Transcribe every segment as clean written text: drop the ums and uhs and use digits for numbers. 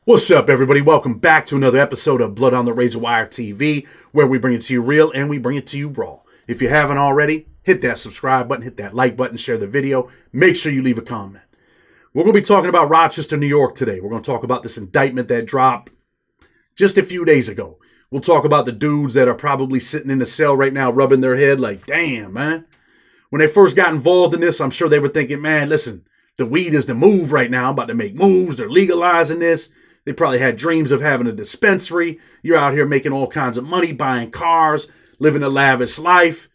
What's up, everybody? Welcome back to another episode of Blood on the Razor Wire TV, where we bring it to you real and we bring it to you raw. If you haven't already, hit that subscribe button, hit that like button, share the video. Make sure you leave a comment. We're going to be talking about Rochester, New York today. We're going to talk about this indictment that dropped just a few days ago. We'll talk about the dudes that are probably sitting in the cell right now rubbing their head like, damn, man. When they first got involved in this, I'm sure they were thinking, man, listen, the weed is the move right now. I'm about to make moves. They're legalizing this. They probably had dreams of having a dispensary. You're out here making all kinds of money, buying cars, living a lavish life.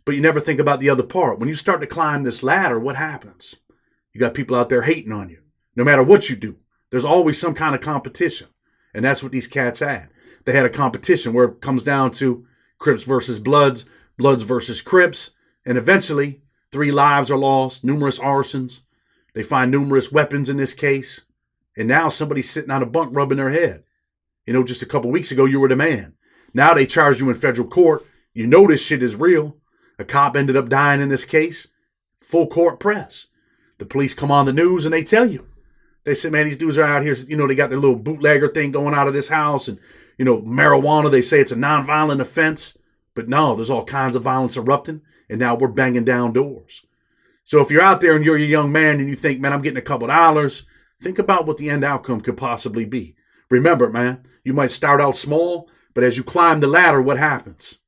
But you never think about the other part. When you start to climb this ladder, what happens? You got people out there hating on you. No matter what you do, there's always some kind of competition. And that's what these cats had. They had a competition where it comes down to Crips versus Bloods, Bloods versus Crips. And eventually, 3 lives are lost, numerous arsons. They find numerous weapons in this case. And now somebody's sitting on a bunk rubbing their head. You know, just a couple weeks ago, you were the man. Now they charge you in federal court. You know this shit is real. A cop ended up dying in this case. Full court press. The police come on the news and they tell you. They say, man, these dudes are out here. You know, they got their little bootlegger thing going out of this house. And, you know, marijuana, they say it's a nonviolent offense. But no, there's all kinds of violence erupting. And now we're banging down doors. So if you're out there and you're a young man and you think, man, I'm getting a couple dollars, think about what the end outcome could possibly be. Remember, man, you might start out small, but as you climb the ladder, what happens?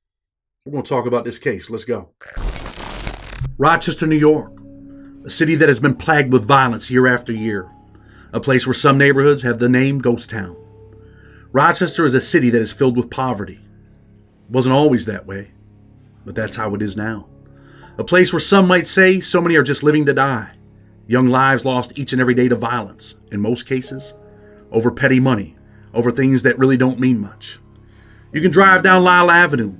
We're going to talk about this case. Let's go. Rochester, New York, a city that has been plagued with violence year after year, a place where some neighborhoods have the name Ghost Town. Rochester is a city that is filled with poverty. It wasn't always that way, but that's how it is now. A place where some might say so many are just living to die. Young lives lost each and every day to violence, in most cases, over petty money, over things that really don't mean much. You can drive down Lyle Avenue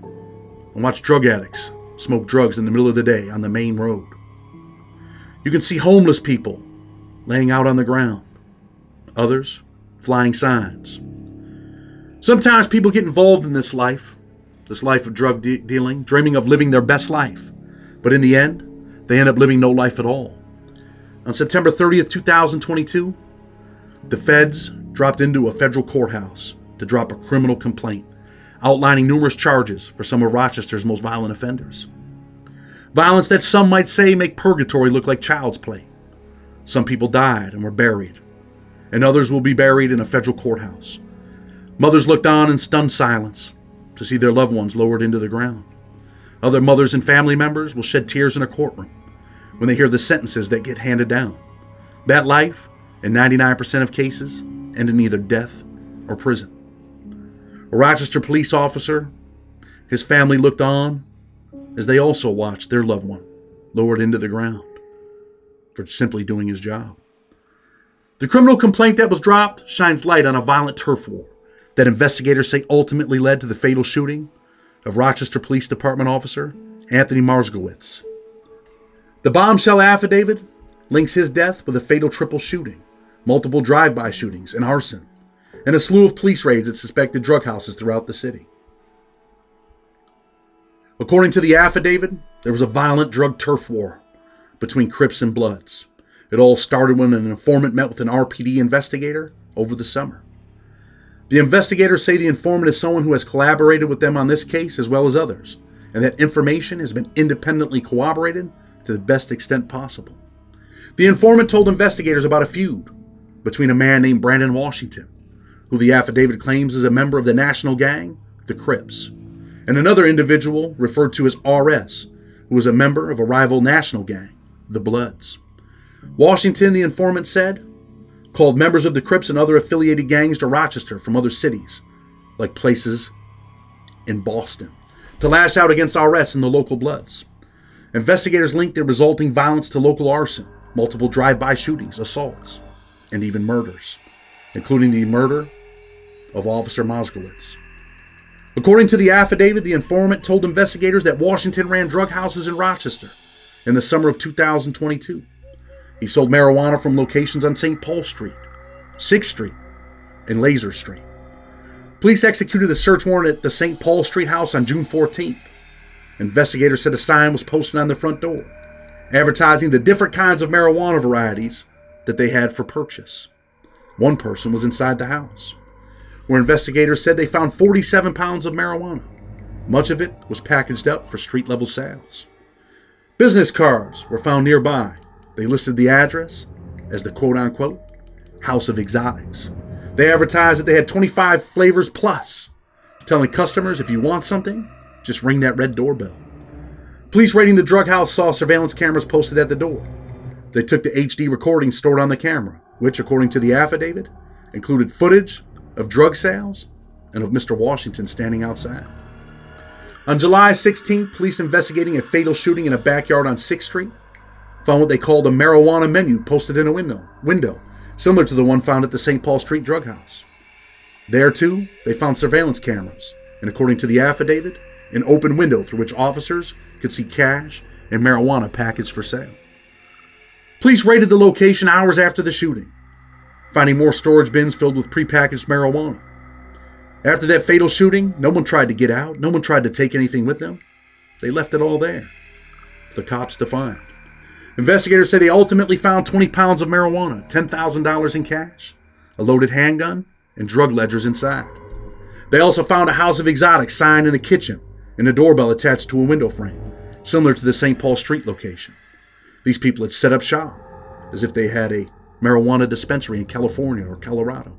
and watch drug addicts smoke drugs in the middle of the day on the main road. You can see homeless people laying out on the ground, others flying signs. Sometimes people get involved in this life of drug dealing, dreaming of living their best life. But in the end, they end up living no life at all. On September 30th, 2022, the feds dropped into a federal courthouse to drop a criminal complaint outlining numerous charges for some of Rochester's most violent offenders. Violence that some might say make purgatory look like child's play. Some people died and were buried, and others will be buried in a federal courthouse. Mothers looked on in stunned silence to see their loved ones lowered into the ground. Other mothers and family members will shed tears in a courtroom when they hear the sentences that get handed down. That life, in 99% of cases, end in either death or prison. A Rochester police officer, his family looked on as they also watched their loved one lowered into the ground for simply doing his job. The criminal complaint that was dropped shines light on a violent turf war that investigators say ultimately led to the fatal shooting of Rochester Police Department Officer Anthony Mazurkiewicz. The bombshell affidavit links his death with a fatal triple shooting, multiple drive-by shootings, and arson, and a slew of police raids at suspected drug houses throughout the city. According to the affidavit, there was a violent drug turf war between Crips and Bloods. It all started when an informant met with an RPD investigator over the summer. The investigators say the informant is someone who has collaborated with them on this case as well as others, and that information has been independently corroborated to the best extent possible. The informant told investigators about a feud between a man named Brandon Washington, who the affidavit claims is a member of the national gang, the Crips, and another individual referred to as RS, who is a member of a rival national gang, the Bloods. Washington, the informant said, called members of the Crips and other affiliated gangs to Rochester from other cities, like places in Boston, to lash out against RS and the local Bloods. Investigators linked the resulting violence to local arson, multiple drive-by shootings, assaults, and even murders, including the murder of Officer Mazurkiewicz. According to the affidavit, the informant told investigators that Washington ran drug houses in Rochester in the summer of 2022. He sold marijuana from locations on St. Paul Street, 6th Street, and Laser Street. Police executed a search warrant at the St. Paul Street house on June 14th. Investigators said a sign was posted on the front door, advertising the different kinds of marijuana varieties that they had for purchase. One person was inside the house, where investigators said they found 47 pounds of marijuana. Much of it was packaged up for street-level sales. Business cards were found nearby. They listed the address as the quote-unquote House of Exotics. They advertised that they had 25 flavors plus, telling customers if you want something, just ring that red doorbell. Police raiding the drug house saw surveillance cameras posted at the door. They took the HD recordings stored on the camera, which, according to the affidavit, included footage of drug sales and of Mr. Washington standing outside. On July 16th, police investigating a fatal shooting in a backyard on 6th Street found what they called a marijuana menu posted in a window, similar to the one found at the St. Paul Street drug house. There, too, they found surveillance cameras, and according to the affidavit, an open window through which officers could see cash and marijuana packaged for sale. Police raided the location hours after the shooting, finding more storage bins filled with prepackaged marijuana. After that fatal shooting, no one tried to get out. No one tried to take anything with them. They left it all there, the cops to find. Investigators say they ultimately found 20 pounds of marijuana, $10,000 in cash, a loaded handgun, and drug ledgers inside. They also found a House of Exotics sign in the kitchen and a doorbell attached to a window frame, similar to the St. Paul Street location. These people had set up shop as if they had a marijuana dispensary in California or Colorado.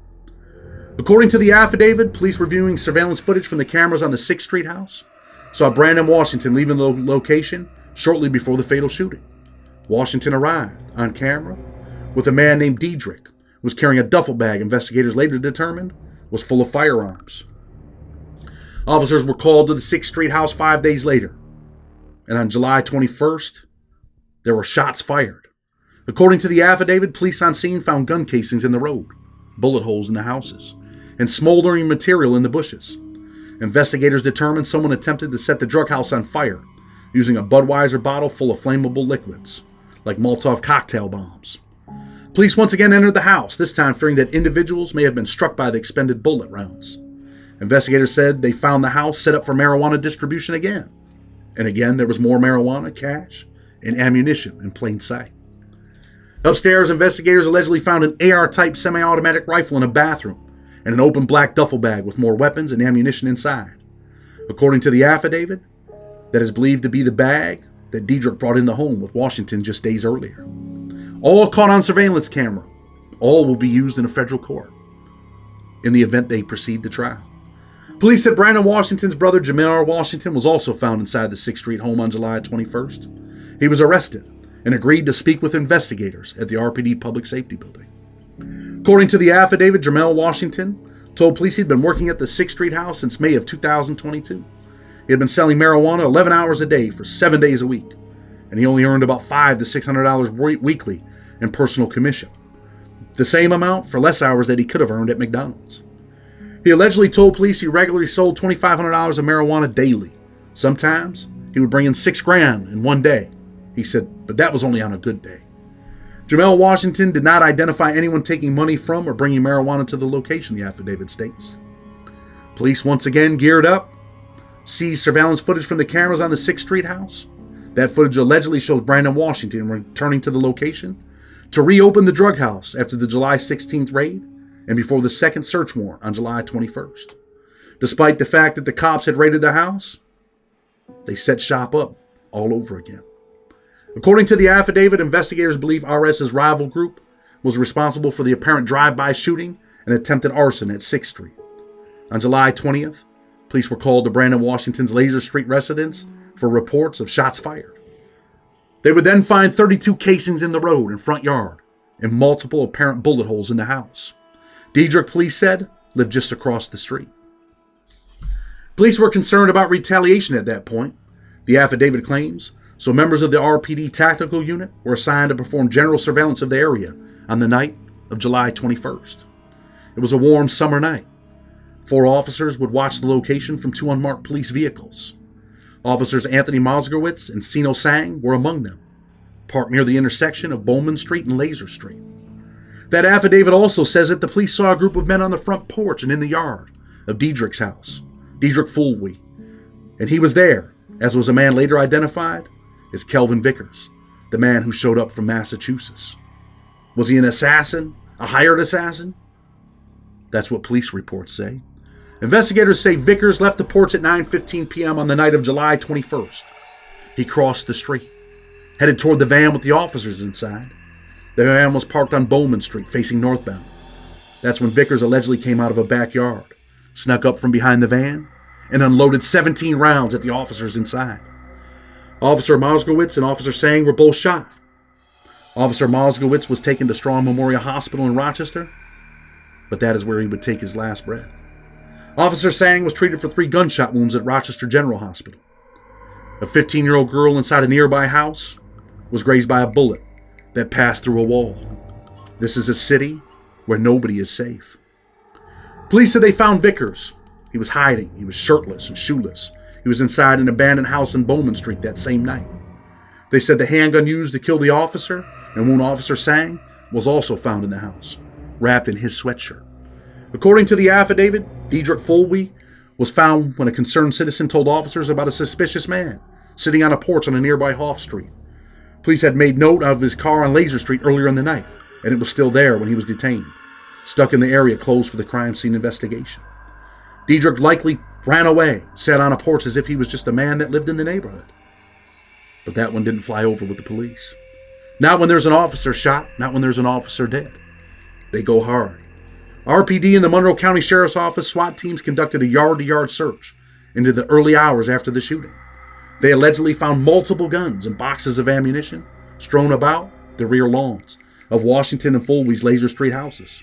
According to the affidavit, police reviewing surveillance footage from the cameras on the 6th Street house saw Brandon Washington leaving the location shortly before the fatal shooting. Washington arrived on camera with a man named Diedrich, who was carrying a duffel bag investigators later determined was full of firearms. Officers were called to the 6th Street house 5 days later, and on July 21st, there were shots fired. According to the affidavit, police on scene found gun casings in the road, bullet holes in the houses, and smoldering material in the bushes. Investigators determined someone attempted to set the drug house on fire using a Budweiser bottle full of flammable liquids, like Molotov cocktail bombs. Police once again entered the house, this time fearing that individuals may have been struck by the expended bullet rounds. Investigators said they found the house set up for marijuana distribution again. And again, there was more marijuana, cash, and ammunition in plain sight. Upstairs, investigators allegedly found an AR-type semi-automatic rifle in a bathroom and an open black duffel bag with more weapons and ammunition inside. According to the affidavit, that is believed to be the bag that Diedrich brought in the home with Washington just days earlier. All caught on surveillance camera. All will be used in a federal court in the event they proceed to trial. Police said Brandon Washington's brother, Jamar Washington, was also found inside the 6th Street home on July 21st. He was arrested and agreed to speak with investigators at the RPD Public Safety Building. According to the affidavit, Jamel Washington told police he'd been working at the 6th Street house since May of 2022. He had been selling marijuana 11 hours a day for 7 days a week, and he only earned about $500 to $600 weekly in personal commission, the same amount for less hours that he could have earned at McDonald's. He allegedly told police he regularly sold $2,500 of marijuana daily. Sometimes he would bring in $6,000 in one day. He said, but that was only on a good day. Jamel Washington did not identify anyone taking money from or bringing marijuana to the location, the affidavit states. Police once again geared up, seized surveillance footage from the cameras on the 6th Street house. That footage allegedly shows Brandon Washington returning to the location to reopen the drug house after the July 16th raid and before the second search warrant on July 21st. Despite the fact that the cops had raided the house, they set shop up all over again. According to the affidavit, investigators believe RS's rival group was responsible for the apparent drive-by shooting and attempted arson at 6th Street. On July 20th, police were called to Brandon Washington's Laser Street residence for reports of shots fired. They would then find 32 casings in the road and front yard and multiple apparent bullet holes in the house. Diedrich, police said, lived just across the street. Police were concerned about retaliation at that point, the affidavit claims, so members of the RPD tactical unit were assigned to perform general surveillance of the area on the night of July 21st. It was a warm summer night. 4 officers would watch the location from 2 unmarked police vehicles. Officers Anthony Mazurkiewicz and Sino Sang were among them, parked near the intersection of Bowman Street and Laser Street. That affidavit also says that the police saw a group of men on the front porch and in the yard of Diedrich's house, Diedrich Fulwe, and he was there, as was a man later identified as Kelvin Vickers, the man who showed up from Massachusetts. Was he an assassin, a hired assassin, That's what police reports say. Investigators say Vickers left the porch at 9:15 p.m. on the night of July 21st. He crossed the street, headed toward the van with the officers inside. The van was parked on Bowman Street, facing northbound. That's when Vickers allegedly came out of a backyard, snuck up from behind the van, and unloaded 17 rounds at the officers inside. Officer Mazurkiewicz and Officer Sang were both shot. Officer Mazurkiewicz was taken to Strong Memorial Hospital in Rochester, but that is where he would take his last breath. Officer Sang was treated for 3 gunshot wounds at Rochester General Hospital. A 15-year-old girl inside a nearby house was grazed by a bullet that passed through a wall. This is a city where nobody is safe. Police said they found Vickers. He was hiding. He was shirtless and shoeless. He was inside an abandoned house in Bowman Street that same night. They said the handgun used to kill the officer and wound Officer Sang was also found in the house, wrapped in his sweatshirt. According to the affidavit, Diedrich Foley was found when a concerned citizen told officers about a suspicious man sitting on a porch on a nearby Hoff Street. Police had made note of his car on Laser Street earlier in the night, and it was still there when he was detained, stuck in the area closed for the crime scene investigation. Diedrich likely ran away, sat on a porch as if he was just a man that lived in the neighborhood. But that one didn't fly over with the police. Not when there's an officer shot, not when there's an officer dead. They go hard. RPD and the Monroe County Sheriff's Office SWAT teams conducted a yard-to-yard search into the early hours after the shooting. They allegedly found multiple guns and boxes of ammunition strewn about the rear lawns of Washington and Foley's Laser Street houses.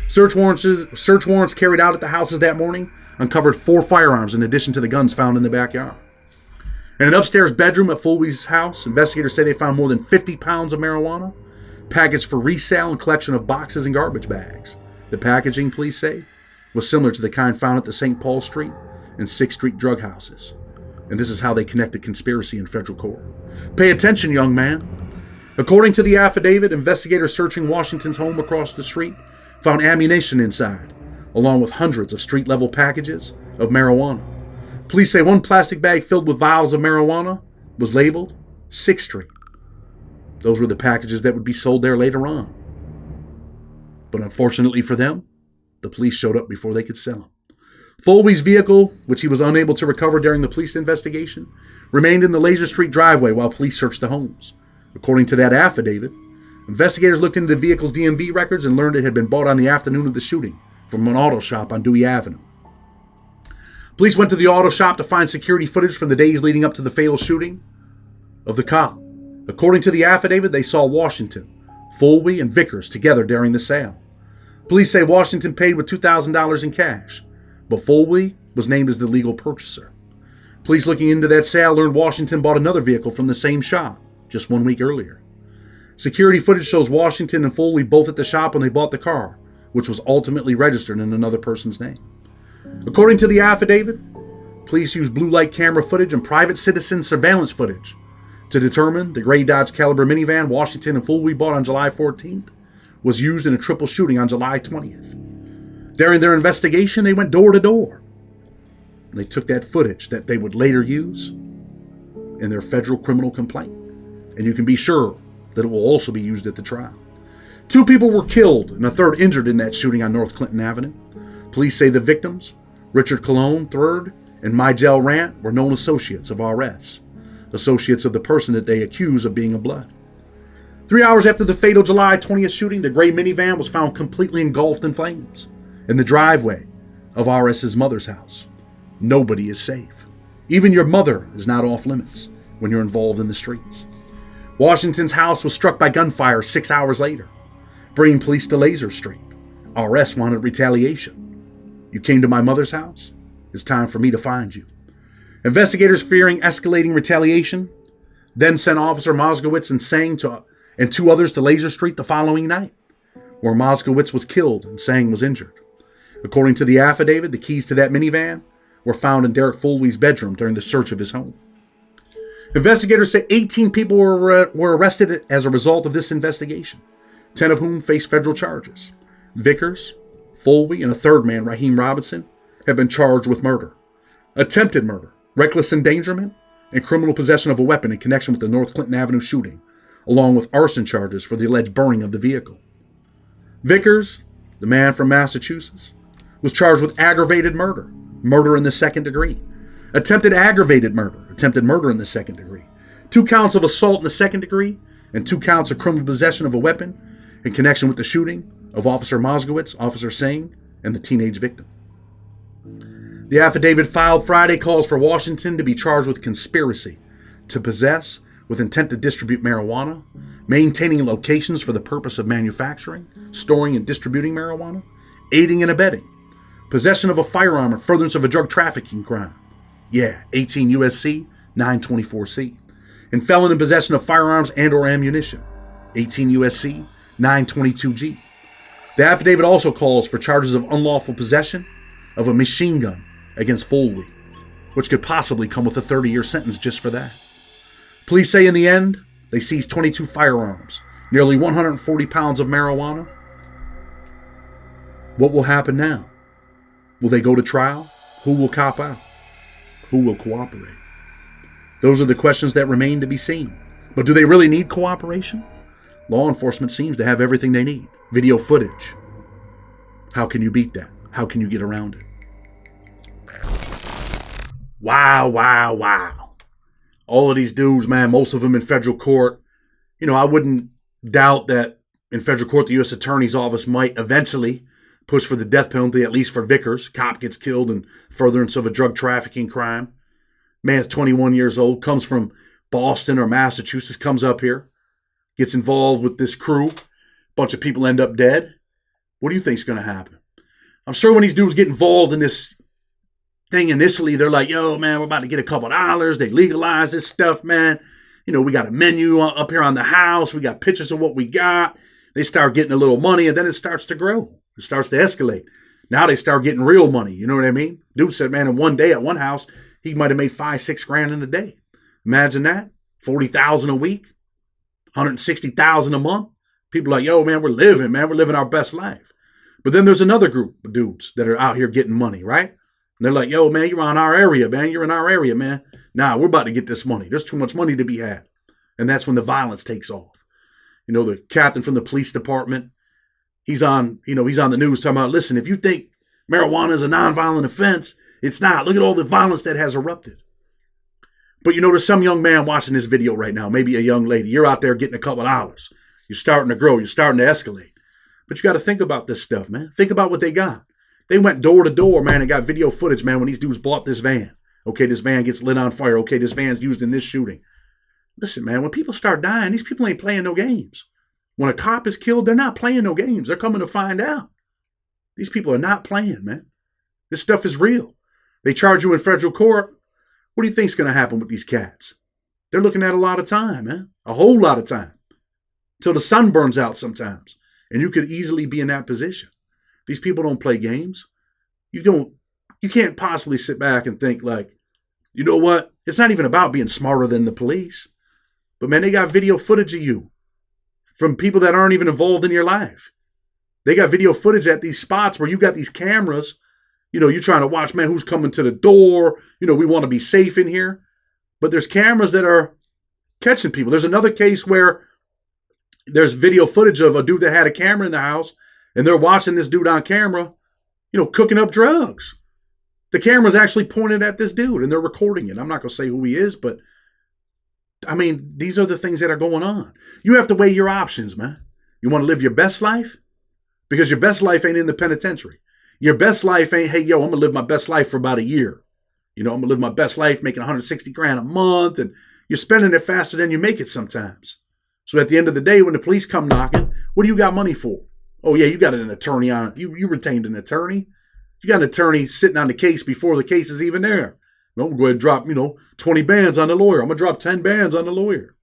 Search warrants carried out at the houses that morning uncovered 4 firearms in addition to the guns found in the backyard. In an upstairs bedroom at Foley's house, investigators say they found more than 50 pounds of marijuana, packaged for resale and collection of boxes and garbage bags. The packaging, police say, was similar to the kind found at the St. Paul Street and 6th Street drug houses. And this is how they connected conspiracy in federal court. Pay attention, young man. According to the affidavit, investigators searching Washington's home across the street found ammunition inside, along with hundreds of street-level packages of marijuana. Police say one plastic bag filled with vials of marijuana was labeled 6th Street. Those were the packages that would be sold there later on. But unfortunately for them, the police showed up before they could sell them. Foley's vehicle, which he was unable to recover during the police investigation, remained in the Laser Street driveway while police searched the homes. According to that affidavit, investigators looked into the vehicle's DMV records and learned it had been bought on the afternoon of the shooting from an auto shop on Dewey Avenue. Police went to the auto shop to find security footage from the days leading up to the fatal shooting of the cop. According to the affidavit, they saw Washington, Foley, and Vickers together during the sale. Police say Washington paid with $2,000 in cash, but Foley was named as the legal purchaser. Police looking into that sale learned Washington bought another vehicle from the same shop just 1 week earlier. Security footage shows Washington and Foley both at the shop when they bought the car, which was ultimately registered in another person's name. According to the affidavit, police used blue light camera footage and private citizen surveillance footage to determine the gray Dodge Caliber minivan Washington and Foley bought on July 14th was used in a triple shooting on July 20th. During their investigation, they went door to door. And they took that footage that they would later use in their federal criminal complaint. And you can be sure that it will also be used at the trial. 2 people were killed and a third injured in that shooting on North Clinton Avenue. Police say the victims, Richard Colon III and Migel Rant, were known associates of RS, associates of the person that they accuse of being a blood. 3 hours after the fatal July 20th shooting, the gray minivan was found completely engulfed in flames in the driveway of RS's mother's house. Nobody is safe. Even your mother is not off limits when you're involved in the streets. Washington's house was struck by gunfire 6 hours later, bringing police to Laser Street. RS wanted retaliation. You came to my mother's house? It's time for me to find you. Investigators, fearing escalating retaliation, then sent Officer Mazurkiewicz and Sang and 2 others to Laser Street the following night, where Mazurkiewicz was killed and Sang was injured. According to the affidavit, the keys to that minivan were found in Derek Foley's bedroom during the search of his home. Investigators say 18 people were arrested as a result of this investigation, 10 of whom face federal charges. Vickers, Foley, and a third man, Raheem Robinson, have been charged with murder, attempted murder, reckless endangerment, and criminal possession of a weapon in connection with the North Clinton Avenue shooting, along with arson charges for the alleged burning of the vehicle. Vickers, the man from Massachusetts, was charged with aggravated murder, murder in the second degree, attempted aggravated murder, attempted murder in the second degree, 2 counts of assault in the second degree, and 2 counts of criminal possession of a weapon in connection with the shooting of Officer Mazurkiewicz, Officer Singh, and the teenage victim. The affidavit filed Friday calls for Washington to be charged with conspiracy to possess with intent to distribute marijuana, maintaining locations for the purpose of manufacturing, storing, and distributing marijuana, aiding and abetting, possession of a firearm or furtherance of a drug trafficking crime. Yeah, 18 U.S.C. 924C. And felon in possession of firearms and or ammunition. 18 U.S.C. 922G. The affidavit also calls for charges of unlawful possession of a machine gun against Foley, which could possibly come with a 30-year sentence just for that. Police say in the end, they seized 22 firearms, nearly 140 pounds of marijuana. What will happen now? Will they go to trial? Who will cop out? Who will cooperate? Those are the questions that remain to be seen. But do they really need cooperation? Law enforcement seems to have everything they need. Video footage. How can you beat that? How can you get around it? Wow, wow, wow. All of these dudes, man, most of them in federal court. You know, I wouldn't doubt that in federal court, the U.S. Attorney's Office might eventually push for the death penalty, at least for Vickers. Cop gets killed in furtherance of a drug trafficking crime. Man's 21 years old, comes from Boston or Massachusetts, comes up here, gets involved with this crew. Bunch of people end up dead. What do you think's going to happen? I'm sure when these dudes get involved in this thing initially, they're like, yo, man, we're about to get a couple dollars. They legalize this stuff, man. You know, we got a menu up here on the house. We got pictures of what we got. They start getting a little money, and then it starts to grow. It starts to escalate. Now they start getting real money. You know what I mean? Dude said, man, in one day at one house, he might have made $5-6 grand in a day. Imagine that. $40,000 a week, $160,000 a month. People are like, yo, man, we're living, man. We're living our best life. But then there's another group of dudes that are out here getting money, right? And they're like, yo, man, you're on our area, man. You're in our area, man. Nah, we're about to get this money. There's too much money to be had. And that's when the violence takes off. You know, the captain from the police department, he's on the news talking about, listen, if you think marijuana is a nonviolent offense, it's not. Look at all the violence that has erupted. But you know, there's some young man watching this video right now, maybe a young lady. You're out there getting a couple dollars. You're starting to grow. You're starting to escalate. But you got to think about this stuff, man. Think about what they got. They went door to door, man, and got video footage, man, when these dudes bought this van. Okay, this van gets lit on fire. Okay, this van's used in this shooting. Listen, man, when people start dying, these people ain't playing no games. When a cop is killed, they're not playing no games. They're coming to find out. These people are not playing, man. This stuff is real. They charge you in federal court. What do you think's going to happen with these cats? They're looking at a lot of time, man. A whole lot of time. Till the sun burns out sometimes. And you could easily be in that position. These people don't play games. You can't possibly sit back and think like, you know what? It's not even about being smarter than the police. But man, they got video footage of you from people that aren't even involved in your life. They got video footage at these spots where you got these cameras. You know, you're trying to watch, man, who's coming to the door. You know, we want to be safe in here. But there's cameras that are catching people. There's another case where there's video footage of a dude that had a camera in the house, and they're watching this dude on camera, you know, cooking up drugs. The camera's actually pointed at this dude, and they're recording it. I'm not going to say who he is, but, I mean, these are the things that are going on. You have to weigh your options, man. You want to live your best life? Because your best life ain't in the penitentiary. Your best life ain't, hey, yo, I'm going to live my best life for about a year. You know, I'm going to live my best life making 160 grand a month, and you're spending it faster than you make it sometimes. So at the end of the day, when the police come knocking, what do you got money for? Oh, yeah, you got an attorney on. You retained an attorney. You got an attorney sitting on the case before the case is even there. No, we'll go ahead and drop, 20 bands on the lawyer. I'm going to drop 10 bands on the lawyer.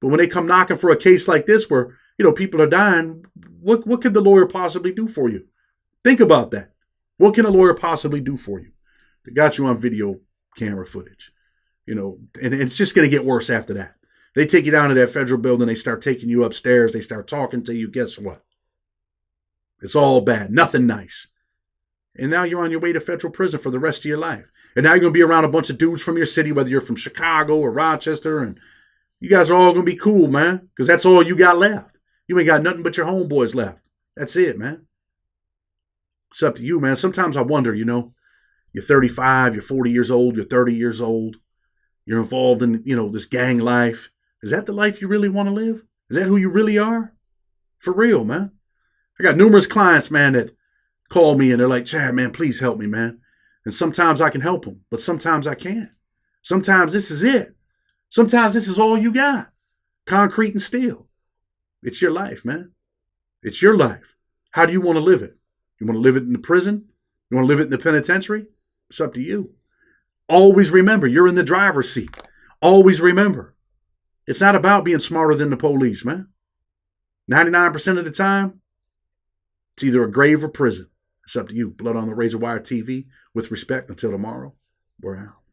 But when they come knocking for a case like this where, people are dying, what could the lawyer possibly do for you? Think about that. What can a lawyer possibly do for you? They got you on video camera footage, and it's just going to get worse after that. They take you down to that federal building. They start taking you upstairs. They start talking to you. Guess what? It's all bad. Nothing nice. And now you're on your way to federal prison for the rest of your life. And now you're going to be around a bunch of dudes from your city, whether you're from Chicago or Rochester. And you guys are all going to be cool, man, because that's all you got left. You ain't got nothing but your homeboys left. That's it, man. It's up to you, man. Sometimes I wonder, you're 35, you're 40 years old, you're 30 years old. You're involved in, this gang life. Is that the life you really want to live? Is that who you really are? For real, man. I got numerous clients, man, that call me and they're like, Chad, man, please help me, man. And sometimes I can help them, but sometimes I can't. Sometimes this is it. Sometimes this is all you got. Concrete and steel. It's your life, man. It's your life. How do you want to live it? You want to live it in the prison? You want to live it in the penitentiary? It's up to you. Always remember, you're in the driver's seat. Always remember, it's not about being smarter than the police, man. 99% of the time, it's either a grave or prison. It's up to you. Blood on the Razor Wire TV. With respect, until tomorrow, we're out.